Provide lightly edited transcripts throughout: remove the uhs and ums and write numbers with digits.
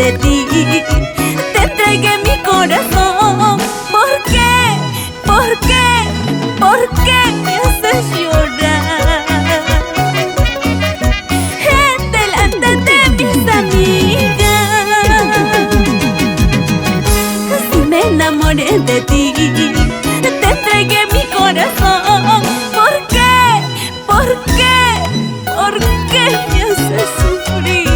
de ti, te entregué mi corazón. ¿Por qué? ¿Por qué? ¿Por qué me haces llorar? Delante de mis amigas, si me enamoré de ti, te entregué mi corazón. ¿Por qué? ¿Por qué? ¿Por qué me haces sufrir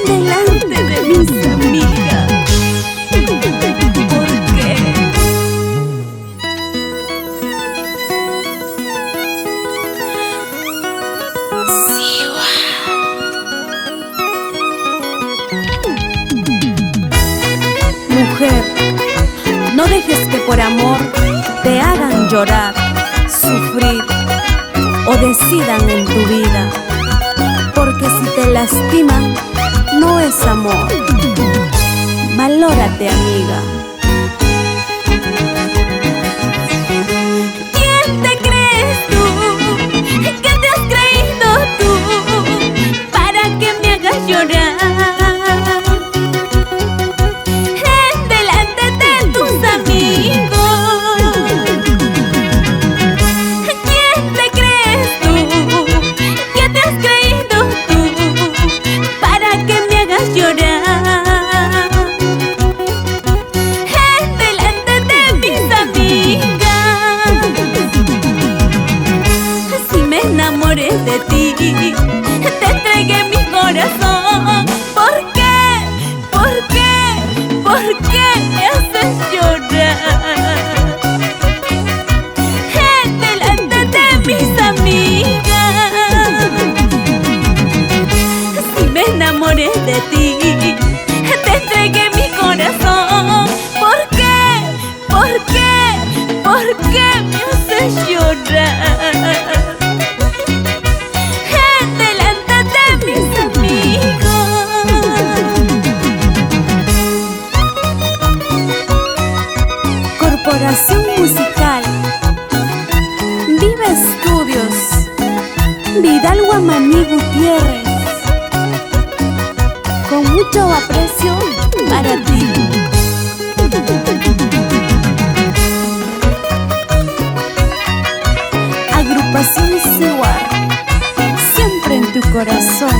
delante de mis amigas? ¿Por qué? Mujer, no dejes que por amor te hagan llorar, sufrir o decidan en tu vida, porque si te lastiman no es amor. Valórate, amiga. ¿Quién te crees tú? ¿Qué te has creído tú para que me hagas llorar? De ti, te entregué mi corazón. ¿Por qué? ¿Por qué? ¿Por qué me haces llorar delante de mis amigas? Si me enamoré de ti, te entregué mi corazón. ¿Por qué? ¿Por qué? ¿Por qué me haces llorar? Corporación musical Viva Estudios, Vidal Guamaní Gutiérrez, con mucho aprecio para ti. Agrupación Seward, siempre en tu corazón.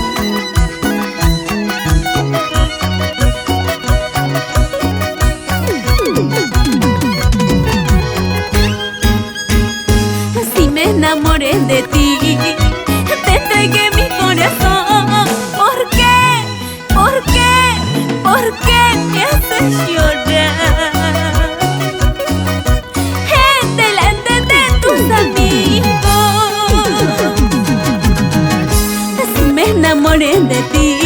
Me enamoré de ti, te entregué mi corazón. ¿Por qué? ¿Por qué? ¿Por qué me haces llorar delante de tus amigos? Si me enamoré de ti,